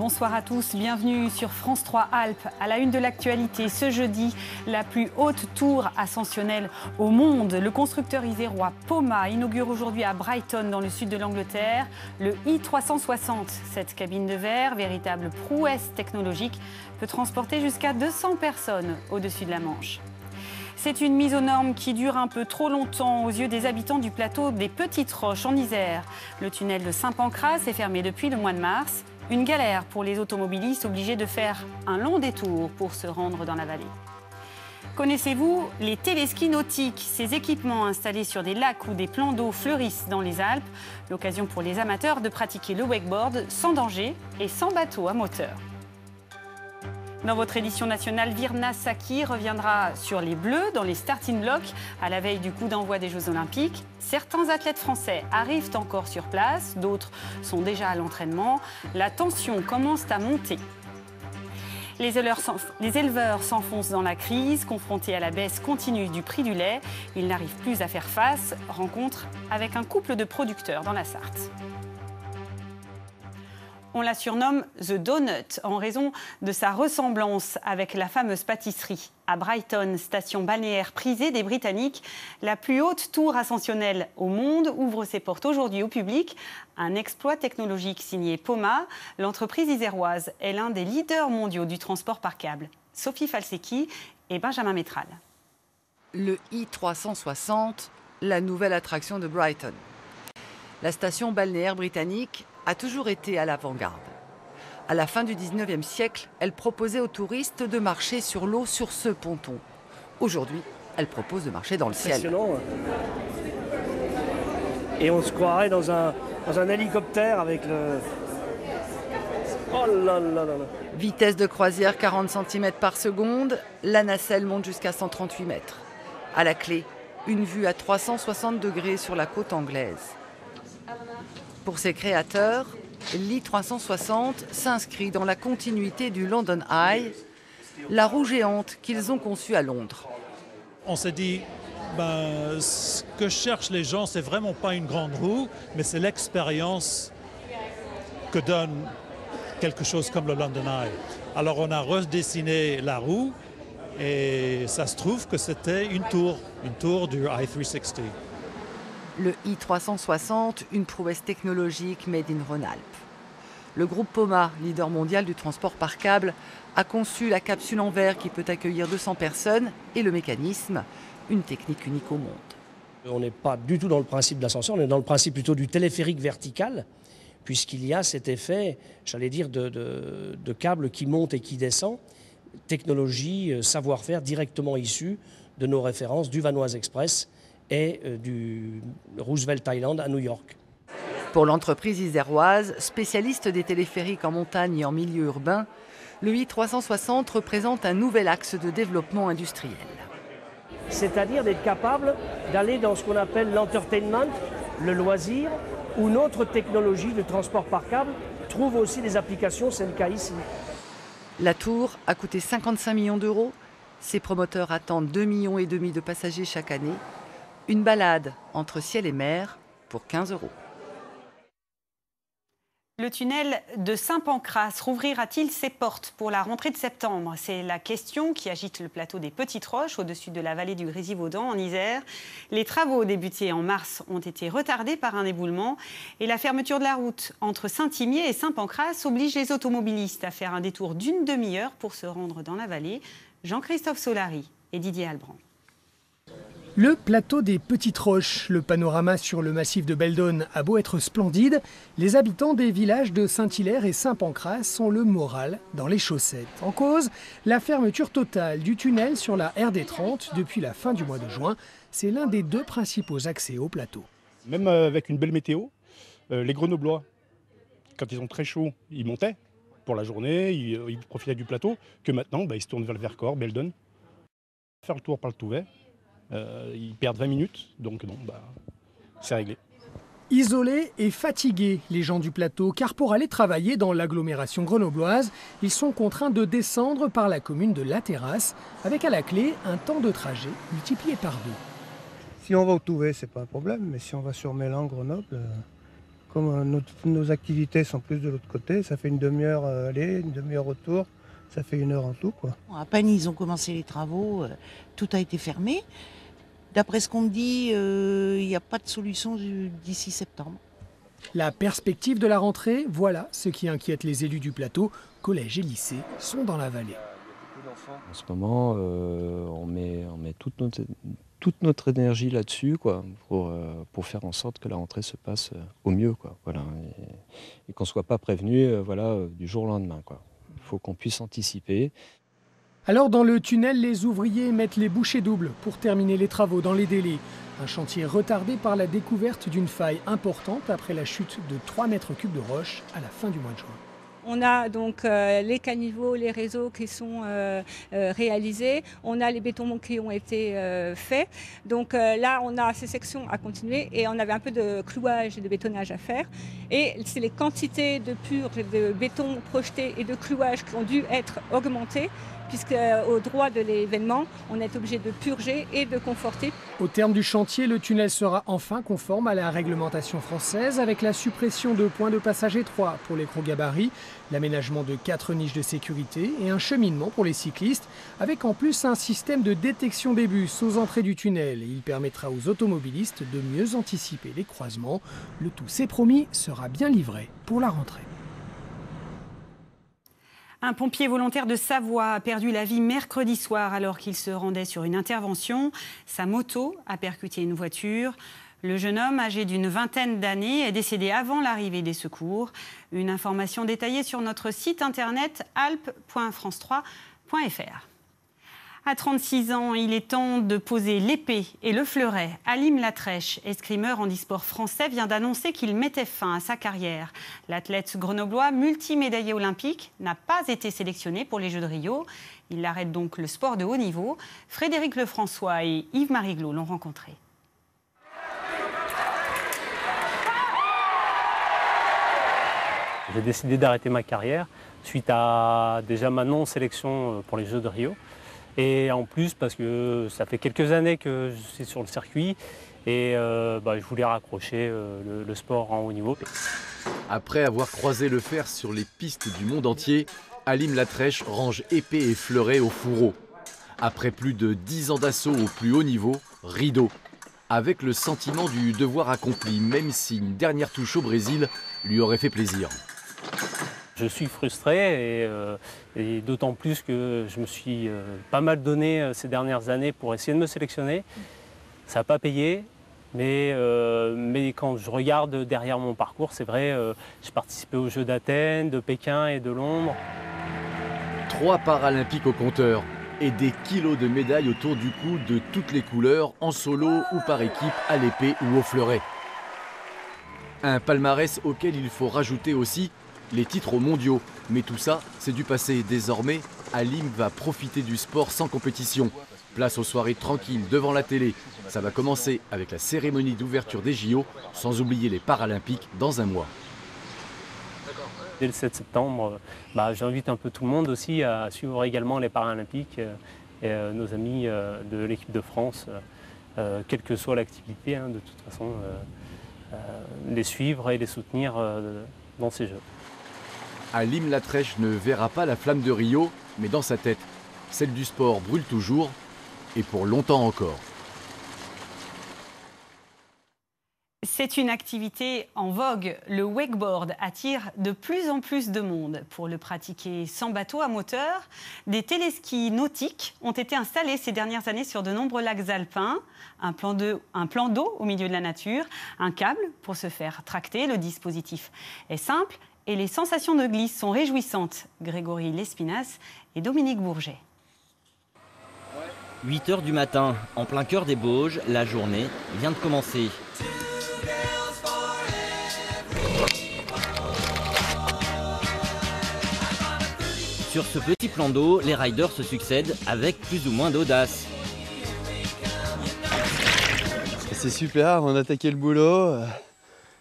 Bonsoir à tous, bienvenue sur France 3 Alpes. À la une de l'actualité, ce jeudi, la plus haute tour ascensionnelle au monde. Le constructeur isérois Poma inaugure aujourd'hui à Brighton, dans le sud de l'Angleterre, le i360. Cette cabine de verre, véritable prouesse technologique, peut transporter jusqu'à 200 personnes au-dessus de la Manche. C'est une mise aux normes qui dure un peu trop longtemps aux yeux des habitants du plateau des Petites Roches en Isère. Le tunnel de Saint-Pancras est fermé depuis le mois de mars. Une galère pour les automobilistes obligés de faire un long détour pour se rendre dans la vallée. Connaissez-vous les téléskis nautiques? Ces équipements installés sur des lacs ou des plans d'eau fleurissent dans les Alpes. L'occasion pour les amateurs de pratiquer le wakeboard sans danger et sans bateau à moteur. Dans votre édition nationale, Virna Saki reviendra sur les Bleus dans les starting blocks à la veille du coup d'envoi des Jeux Olympiques. Certains athlètes français arrivent encore sur place, d'autres sont déjà à l'entraînement. La tension commence à monter. Les éleveurs s'enfoncent dans la crise, confrontés à la baisse continue du prix du lait. Ils n'arrivent plus à faire face. Rencontre avec un couple de producteurs dans la Sarthe. On la surnomme The Donut en raison de sa ressemblance avec la fameuse pâtisserie. À Brighton, station balnéaire prisée des Britanniques, la plus haute tour ascensionnelle au monde ouvre ses portes aujourd'hui au public. Un exploit technologique signé Poma. L'entreprise iséroise est l'un des leaders mondiaux du transport par câble. Sophie Falsecki et Benjamin Métral. Le i360, la nouvelle attraction de Brighton. La station balnéaire britannique a toujours été à l'avant-garde. À la fin du 19e siècle, elle proposait aux touristes de marcher sur l'eau sur ce ponton. Aujourd'hui, elle propose de marcher dans le ciel. Et on se croirait dans un hélicoptère avec le... Oh là là là là. Vitesse de croisière 40 cm par seconde, la nacelle monte jusqu'à 138 mètres. À la clé, une vue à 360 degrés sur la côte anglaise. Pour ses créateurs, l'i360 s'inscrit dans la continuité du London Eye, la roue géante qu'ils ont conçue à Londres. On s'est dit, ce que cherchent les gens, c'est vraiment pas une grande roue, mais c'est l'expérience que donne quelque chose comme le London Eye. Alors on a redessiné la roue et ça se trouve que c'était une tour du i360. Le i360, une prouesse technologique made in Rhône-Alpes. Le groupe Poma, leader mondial du transport par câble, a conçu la capsule en verre qui peut accueillir 200 personnes et le mécanisme, une technique unique au monde. On n'est pas du tout dans le principe de l'ascenseur, on est dans le principe plutôt du téléphérique vertical, puisqu'il y a cet effet, j'allais dire, de câble qui monte et qui descend, technologie, savoir-faire directement issu de nos références du Vanoise Express et du Roosevelt Island à New York. Pour l'entreprise iséroise, spécialiste des téléphériques en montagne et en milieu urbain, le i360 représente un nouvel axe de développement industriel. C'est-à-dire d'être capable d'aller dans ce qu'on appelle l'entertainment, le loisir, où notre technologie de transport par câble trouve aussi des applications, c'est le cas ici. La tour a coûté 55 millions d'euros. Ses promoteurs attendent 2,5 millions de passagers chaque année. Une balade entre ciel et mer pour 15 €. Le tunnel de Saint-Pancras rouvrira-t-il ses portes pour la rentrée de septembre? C'est la question qui agite le plateau des Petites Roches au-dessus de la vallée du Grésivaudan en Isère. Les travaux débutés en mars ont été retardés par un éboulement et la fermeture de la route entre Saint-Imier et Saint-Pancras oblige les automobilistes à faire un détour d'une demi-heure pour se rendre dans la vallée. Jean-Christophe Solari et Didier Albrand. Le plateau des Petites Roches, le panorama sur le massif de Beldon a beau être splendide, les habitants des villages de Saint-Hilaire et Saint-Pancras ont le moral dans les chaussettes. En cause, la fermeture totale du tunnel sur la RD30 depuis la fin du mois de juin. C'est l'un des deux principaux accès au plateau. Même avec une belle météo, les Grenoblois, quand ils ont très chaud, ils montaient pour la journée, ils profitaient du plateau, que maintenant, ils se tournent vers le Vercors, Beldon. Faire le tour par le Touvet. Ils perdent 20 minutes, donc non, c'est réglé. Isolés et fatigués, les gens du plateau, car pour aller travailler dans l'agglomération grenobloise, ils sont contraints de descendre par la commune de La Terrasse, avec à la clé un temps de trajet multiplié par 2. Si on va au Touvet, c'est pas un problème, mais si on va sur Mélan, Grenoble, Comme nos activités sont plus de l'autre côté, ça fait une demi-heure aller, une demi-heure retour, ça fait 1 heure en tout, quoi. À Pagny, ils ont commencé les travaux, tout a été fermé. D'après ce qu'on me dit, il n'y a pas de solution d'ici septembre. La perspective de la rentrée, voilà ce qui inquiète les élus du plateau. Collèges et lycées sont dans la vallée. En ce moment, on met toute notre énergie là-dessus, quoi, pour faire en sorte que la rentrée se passe au mieux, quoi, voilà, et qu'on ne soit pas prévenu du jour au lendemain, quoi. Il faut qu'on puisse anticiper. Alors dans le tunnel, les ouvriers mettent les bouchées doubles pour terminer les travaux dans les délais. Un chantier retardé par la découverte d'une faille importante après la chute de 3 mètres cubes de roche à la fin du mois de juin. On a donc les caniveaux, les réseaux qui sont réalisés. On a les bétons qui ont été faits. Donc là, on a ces sections à continuer et on avait un peu de clouage et de bétonnage à faire. Et c'est les quantités de purge, de béton projeté et de clouage qui ont dû être augmentées, puisqu'au droit de l'événement, on est obligé de purger et de conforter. Au terme du chantier, le tunnel sera enfin conforme à la réglementation française, avec la suppression de points de passage étroits pour les gros gabarits, l'aménagement de 4 niches de sécurité et un cheminement pour les cyclistes, avec en plus un système de détection des bus aux entrées du tunnel. Il permettra aux automobilistes de mieux anticiper les croisements. Le tout, c'est promis, sera bien livré pour la rentrée. Un pompier volontaire de Savoie a perdu la vie mercredi soir alors qu'il se rendait sur une intervention. Sa moto a percuté une voiture. Le jeune homme, âgé d'une vingtaine d'années, est décédé avant l'arrivée des secours. Une information détaillée sur notre site internet alpes.france3.fr. À 36 ans, il est temps de poser l'épée et le fleuret. Halim Latrèche, escrimeur handisport français, vient d'annoncer qu'il mettait fin à sa carrière. L'athlète grenoblois, multimédaillé olympique, n'a pas été sélectionné pour les Jeux de Rio. Il arrête donc le sport de haut niveau. Frédéric Lefrançois et Yves-Marie Glo l'ont rencontré. J'ai décidé d'arrêter ma carrière suite à déjà ma non-sélection pour les Jeux de Rio. Et en plus parce que ça fait quelques années que je suis sur le circuit et je voulais raccrocher le sport en haut niveau. Après avoir croisé le fer sur les pistes du monde entier, Halim Latrèche range épée et fleuret au fourreau. Après plus de 10 ans d'assaut au plus haut niveau, rideau. Avec le sentiment du devoir accompli, même si une dernière touche au Brésil lui aurait fait plaisir. Je suis frustré et d'autant plus que je me suis pas mal donné ces dernières années pour essayer de me sélectionner. Ça n'a pas payé, mais quand je regarde derrière mon parcours, c'est vrai, j'ai participé aux Jeux d'Athènes, de Pékin et de Londres. 3 Paralympiques au compteur et des kilos de médailles autour du cou de toutes les couleurs, en solo ou par équipe, à l'épée ou au fleuret. Un palmarès auquel il faut rajouter aussi les titres mondiaux. Mais tout ça, c'est du passé. Désormais, Halim va profiter du sport sans compétition. Place aux soirées tranquilles devant la télé. Ça va commencer avec la cérémonie d'ouverture des JO, sans oublier les Paralympiques dans un mois. Dès le 7 septembre, j'invite un peu tout le monde aussi à suivre également les Paralympiques et nos amis de l'équipe de France, quelle que soit l'activité, de toute façon, les suivre et les soutenir dans ces Jeux. Halim Latrèche ne verra pas la flamme de Rio, mais dans sa tête, celle du sport brûle toujours, et pour longtemps encore. C'est une activité en vogue. Le wakeboard attire de plus en plus de monde. Pour le pratiquer sans bateau à moteur, des téléskis nautiques ont été installés ces dernières années sur de nombreux lacs alpins. Un plan d'eau au milieu de la nature, un câble pour se faire tracter. Le dispositif est simple et les sensations de glisse sont réjouissantes. Grégory Lespinasse et Dominique Bourget. 8 h du matin, en plein cœur des Bauges, la journée vient de commencer. Sur ce petit plan d'eau, les riders se succèdent avec plus ou moins d'audace. C'est super, on a attaqué le boulot,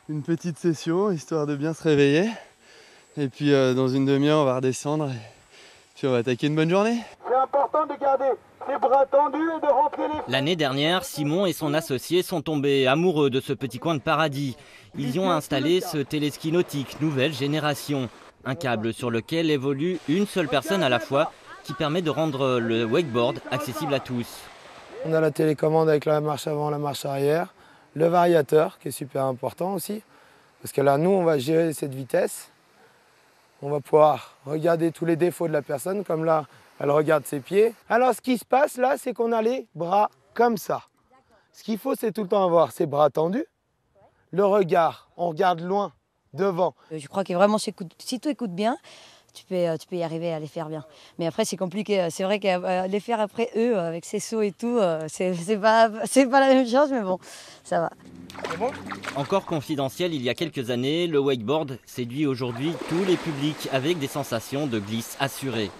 une petite session histoire de bien se réveiller. Et puis dans une demi-heure on va redescendre et puis on va attaquer une bonne journée. C'est important de garder ses bras tendus et de rentrer les... L'année dernière, Simon et son associé sont tombés amoureux de ce petit coin de paradis. Ils y ont installé ce téléski nautique nouvelle génération. Un câble sur lequel évolue une seule personne à la fois qui permet de rendre le wakeboard accessible à tous. On a la télécommande avec la marche avant, la marche arrière, le variateur qui est super important aussi. Parce que là, nous, on va gérer cette vitesse. On va pouvoir regarder tous les défauts de la personne, comme là, elle regarde ses pieds. Alors, ce qui se passe là, c'est qu'on a les bras comme ça. Ce qu'il faut, c'est tout le temps avoir ses bras tendus. Le regard, on regarde loin, devant. Je crois que vraiment, si tu écoutes bien, tu peux y arriver à les faire bien. Mais après, c'est compliqué. C'est vrai que les faire après eux, avec ces sauts et tout, c'est pas la même chose, mais bon, ça va. Encore confidentiel il y a quelques années, le wakeboard séduit aujourd'hui tous les publics avec des sensations de glisse assurées.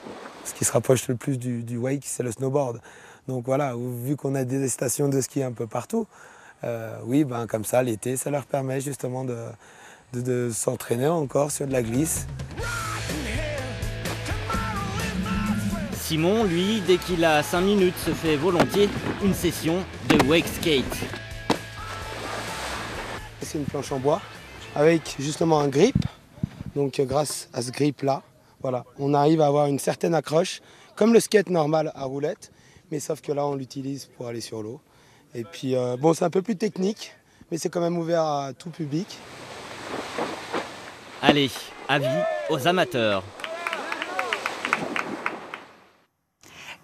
Ce qui se rapproche le plus du wake, c'est le snowboard. Donc voilà, vu qu'on a des stations de ski un peu partout, oui, ben, comme ça, l'été, ça leur permet justement de s'entraîner encore sur de la glisse. Simon, lui, dès qu'il a 5 minutes, se fait volontiers une session de wake skate. C'est une planche en bois avec justement un grip. Donc grâce à ce grip-là, voilà, on arrive à avoir une certaine accroche, comme le skate normal à roulette, mais sauf que là, on l'utilise pour aller sur l'eau. Et puis, bon, c'est un peu plus technique, mais c'est quand même ouvert à tout public. Allez, avis aux amateurs.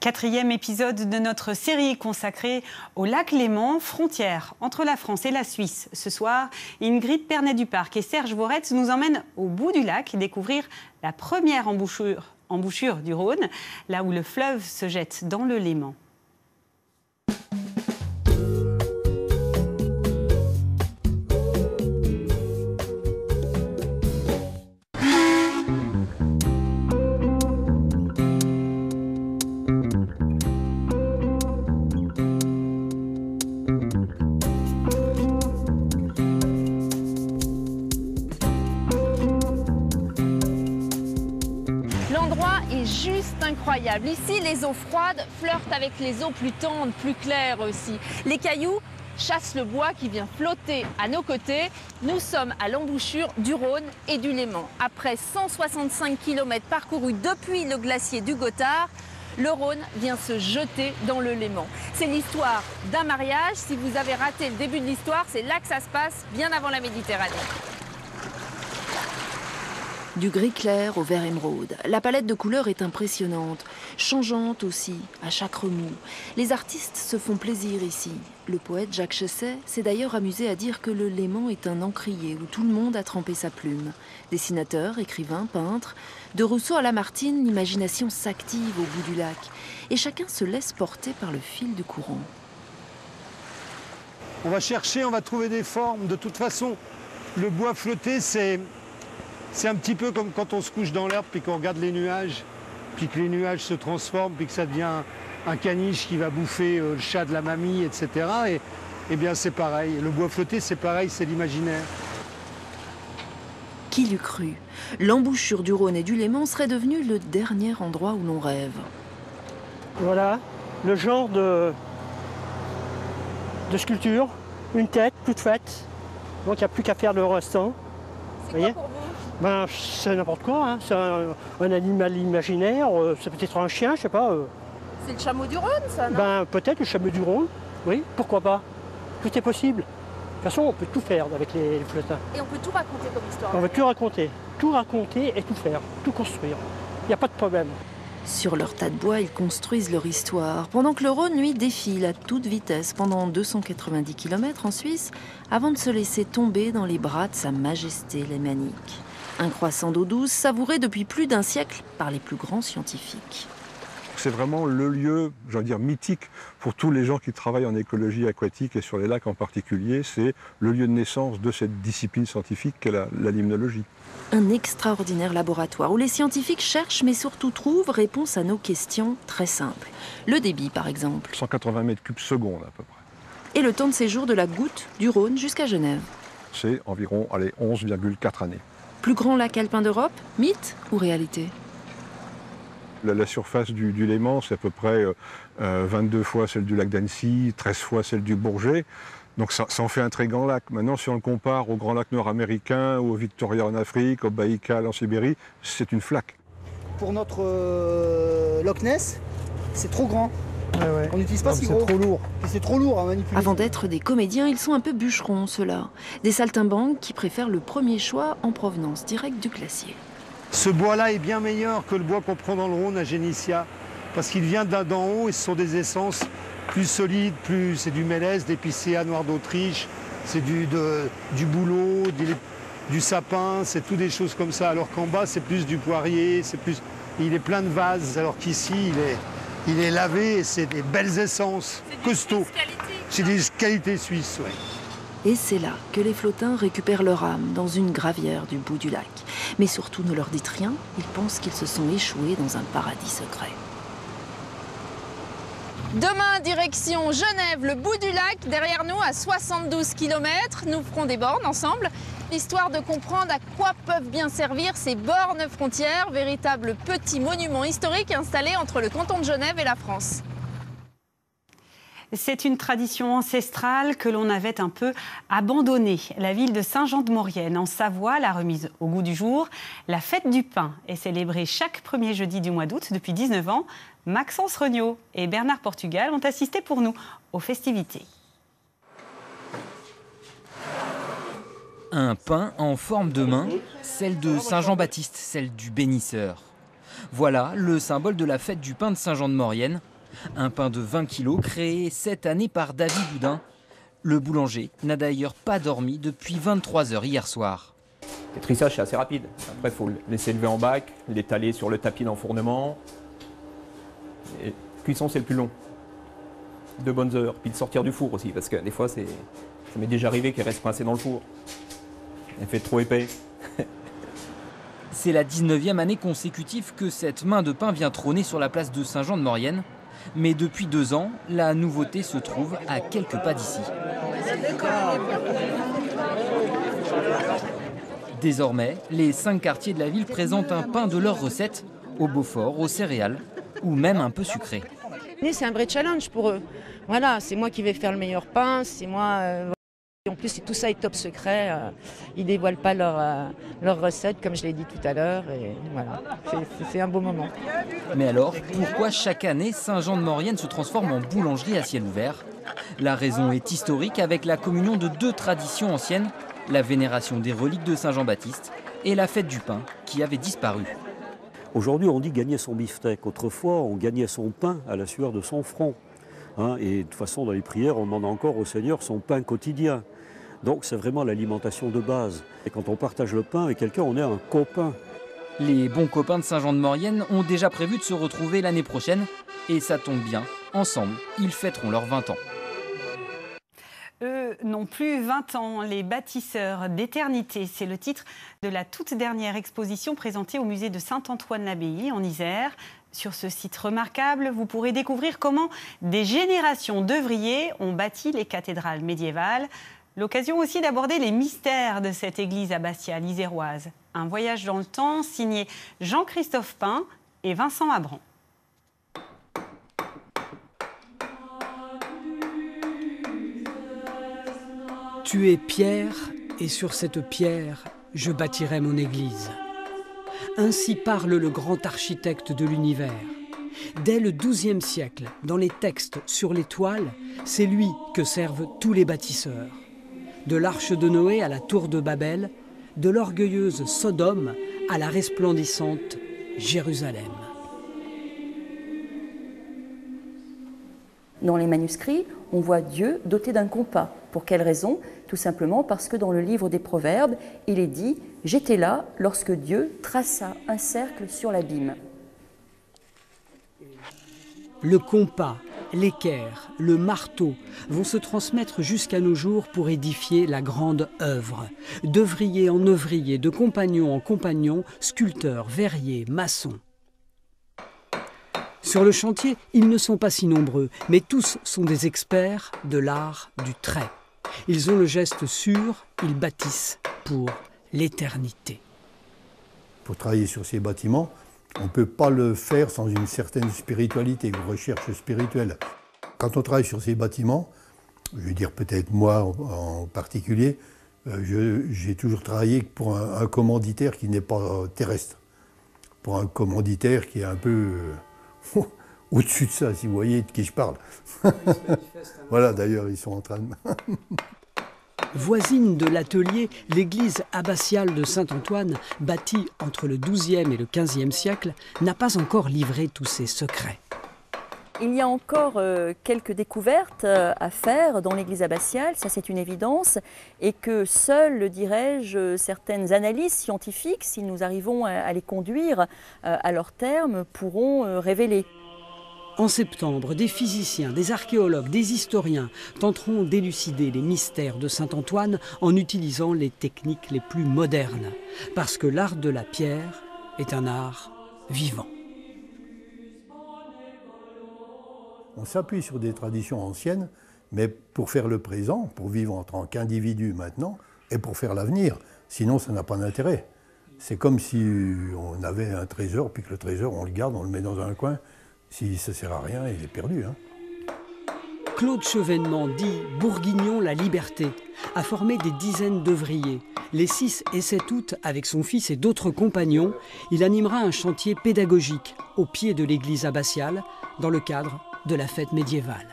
4e épisode de notre série consacrée au lac Léman, frontière entre la France et la Suisse. Ce soir, Ingrid Pernet-Duparc et Serge Voretz nous emmènent au bout du lac découvrir la première embouchure du Rhône, là où le fleuve se jette dans le Léman. Incroyable. Ici, les eaux froides flirtent avec les eaux plus tendres, plus claires aussi. Les cailloux chassent le bois qui vient flotter à nos côtés. Nous sommes à l'embouchure du Rhône et du Léman. Après 165 km parcourus depuis le glacier du Gothard, le Rhône vient se jeter dans le Léman. C'est l'histoire d'un mariage. Si vous avez raté le début de l'histoire, c'est là que ça se passe, bien avant la Méditerranée. Du gris clair au vert émeraude, la palette de couleurs est impressionnante, changeante aussi, à chaque remous. Les artistes se font plaisir ici. Le poète Jacques Chesset s'est d'ailleurs amusé à dire que le Léman est un encrier où tout le monde a trempé sa plume. Dessinateurs, écrivains, peintres, de Rousseau à Lamartine, l'imagination s'active au bout du lac et chacun se laisse porter par le fil du courant. On va chercher, on va trouver des formes. De toute façon, le bois flotté, c'est un petit peu comme quand on se couche dans l'herbe puis qu'on regarde les nuages, puis que les nuages se transforment, puis que ça devient un caniche qui va bouffer le chat de la mamie, etc. Et bien c'est pareil. Le bois flotté, c'est pareil, c'est l'imaginaire. Qui l'eût cru? L'embouchure du Rhône et du Léman serait devenue le dernier endroit où l'on rêve. Voilà, le genre de sculpture, une tête toute faite, donc il n'y a plus qu'à faire le restant. C'est quoi pour vous? Ben, c'est n'importe quoi, hein. C'est un animal imaginaire, c'est peut-être un chien, je sais pas. C'est le chameau du Rhône, ça, non? Ben, peut-être le chameau du Rhône, oui, pourquoi pas. Tout est possible. De toute façon, on peut tout faire avec les flottins. Et on peut tout raconter comme histoire? On peut tout raconter et tout faire, tout construire. Il n'y a pas de problème. Sur leur tas de bois, ils construisent leur histoire, pendant que le Rhône, lui, défile à toute vitesse pendant 290 km en Suisse, avant de se laisser tomber dans les bras de sa majesté lémanique. Un croissant d'eau douce savouré depuis plus d'un siècle par les plus grands scientifiques. C'est vraiment le lieu, j'allais dire, mythique pour tous les gens qui travaillent en écologie aquatique et sur les lacs en particulier. C'est le lieu de naissance de cette discipline scientifique qu'est la limnologie. Un extraordinaire laboratoire où les scientifiques cherchent mais surtout trouvent réponse à nos questions très simples. Le débit par exemple. 180 mètres cubes secondes à peu près. Et le temps de séjour de la goutte du Rhône jusqu'à Genève. C'est environ 11,4 années. Plus grand lac alpin d'Europe, mythe ou réalité? La surface du Léman, c'est à peu près 22 fois celle du lac d'Annecy, 13 fois celle du Bourget. Donc ça en fait un très grand lac. Maintenant, si on le compare au grand lac nord-américain, ou au Victoria en Afrique, au Baïkal en Sibérie, c'est une flaque. Pour notre Loch Ness, c'est trop grand. Ouais. On n'utilise pas si gros. C'est trop lourd. C'est trop lourd à manipuler. Avant d'être des comédiens, ils sont un peu bûcherons, ceux-là. Des saltimbanques qui préfèrent le premier choix en provenance directe du glacier. Ce bois-là est bien meilleur que le bois qu'on prend dans le Rhône à Génissia, parce qu'il vient d'en haut et ce sont des essences plus solides, c'est du mélèze, des picéas noirs d'Autriche, c'est du bouleau, du sapin, c'est tout des choses comme ça. Alors qu'en bas, c'est plus du poirier, il est plein de vases, alors qu'ici, il est lavé et c'est des belles essences, costauds. C'est des qualités suisses, ouais. Et c'est là que les flottins récupèrent leur âme dans une gravière du bout du lac. Mais surtout, ne leur dites rien, ils pensent qu'ils se sont échoués dans un paradis secret. Demain, direction Genève, le bout du lac, derrière nous à 72 km. Nous ferons des bornes ensemble, histoire de comprendre à quoi peuvent bien servir ces bornes frontières, véritables petits monuments historiques installés entre le canton de Genève et la France. C'est une tradition ancestrale que l'on avait un peu abandonnée. La ville de Saint-Jean-de-Maurienne, en Savoie, l'a remise au goût du jour. La fête du pain est célébrée chaque premier jeudi du mois d'août depuis 19 ans. Maxence Regnault et Bernard Portugal ont assisté pour nous aux festivités. Un pain en forme de main, celle de Saint-Jean-Baptiste, celle du bénisseur. Voilà le symbole de la fête du pain de Saint-Jean-de-Maurienne. Un pain de 20 kilos créé cette année par David Boudin. Le boulanger n'a d'ailleurs pas dormi depuis 23 heures hier soir. Le trissage, c'est assez rapide. Après, il faut le laisser lever en bac, l'étaler sur le tapis d'enfournement. Et cuisson, c'est le plus long. 2 bonnes heures. Puis de sortir du four aussi, parce que des fois, ça m'est déjà arrivé qu'il reste coincé dans le four. Il fait trop épais. C'est la 19e année consécutive que cette main de pain vient trôner sur la place de Saint-Jean-de-Maurienne. Mais depuis 2 ans, la nouveauté se trouve à quelques pas d'ici. Désormais, les 5 quartiers de la ville présentent un pain de leur recette, au Beaufort, aux céréales, ou même un peu sucré. C'est un vrai challenge pour eux. Voilà, c'est moi qui vais faire le meilleur pain, c'est moi... En plus, tout ça est top secret. Ils ne dévoilent pas leur recette, comme je l'ai dit tout à l'heure. Et voilà, c'est un beau moment. Mais alors, pourquoi chaque année Saint-Jean-de-Maurienne se transforme en boulangerie à ciel ouvert? La raison est historique, avec la communion de 2 traditions anciennes, la vénération des reliques de Saint-Jean-Baptiste et la fête du pain, qui avait disparu. Aujourd'hui, on dit gagner son beefsteak. Autrefois, on gagnait son pain à la sueur de son front. Et de toute façon, dans les prières, on demande encore au Seigneur son pain quotidien. Donc c'est vraiment l'alimentation de base. Et quand on partage le pain avec quelqu'un, on est un copain. Les bons copains de Saint-Jean-de-Maurienne ont déjà prévu de se retrouver l'année prochaine. Et ça tombe bien, ensemble, ils fêteront leurs 20 ans. Eux n'ont plus 20 ans, les bâtisseurs d'éternité. C'est le titre de la toute dernière exposition présentée au musée de Saint-Antoine-l'Abbaye en Isère. Sur ce site remarquable, vous pourrez découvrir comment des générations d'œuvriers ont bâti les cathédrales médiévales. L'occasion aussi d'aborder les mystères de cette église abbatiale iséroise. Un voyage dans le temps signé Jean-Christophe Pain et Vincent Abran. Tu es pierre, et sur cette pierre, je bâtirai mon église. Ainsi parle le grand architecte de l'univers. Dès le XIIe siècle, dans les textes sur les toiles, c'est lui que servent tous les bâtisseurs. De l'arche de Noé à la tour de Babel, de l'orgueilleuse Sodome à la resplendissante Jérusalem. Dans les manuscrits, on voit Dieu doté d'un compas. Pour quelle raison? Tout simplement parce que dans le livre des Proverbes, il est dit « J'étais là lorsque Dieu traça un cercle sur l'abîme ». Le compas, l'équerre, le marteau vont se transmettre jusqu'à nos jours pour édifier la grande œuvre. D'œuvrier en œuvrier, de compagnon en compagnon, sculpteurs, verriers, maçons. Sur le chantier, ils ne sont pas si nombreux, mais tous sont des experts de l'art du trait. Ils ont le geste sûr, ils bâtissent pour l'éternité. Pour travailler sur ces bâtiments, On ne peut pas le faire sans une certaine spiritualité, une recherche spirituelle. Quand on travaille sur ces bâtiments, je veux dire peut-être moi en particulier, j'ai toujours travaillé pour un commanditaire qui n'est pas terrestre. Pour un commanditaire qui est un peu au-dessus de ça, si vous voyez de qui je parle. Voilà, d'ailleurs, ils sont en train de... Voisine de l'atelier, l'église abbatiale de Saint-Antoine, bâtie entre le XIIe et le XVe siècle, n'a pas encore livré tous ses secrets. Il y a encore quelques découvertes à faire dans l'église abbatiale, ça c'est une évidence, et que seules, dirais-je, certaines analyses scientifiques, si nous arrivons à les conduire à leur terme, pourront révéler. En septembre, des physiciens, des archéologues, des historiens tenteront d'élucider les mystères de Saint-Antoine en utilisant les techniques les plus modernes, parce que l'art de la pierre est un art vivant. On s'appuie sur des traditions anciennes, mais pour faire le présent, pour vivre en tant qu'individu maintenant, et pour faire l'avenir. Sinon, ça n'a pas d'intérêt. C'est comme si on avait un trésor, puis que le trésor, on le garde, on le met dans un coin. Si ça ne sert à rien, il est perdu. Hein. Claude Chevènement, dit Bourguignon la Liberté, a formé des dizaines d'œuvriers. Les 6 et 7 août, avec son fils et d'autres compagnons, il animera un chantier pédagogique au pied de l'église abbatiale, dans le cadre de la fête médiévale.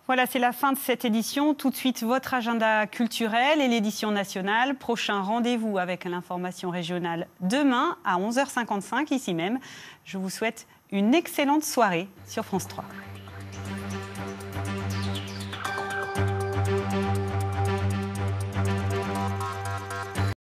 Voilà, c'est la fin de cette édition. Tout de suite, votre agenda culturel et l'édition nationale. Prochain rendez-vous avec l'information régionale demain à 11h55, ici même. Je vous souhaite une excellente soirée sur France 3.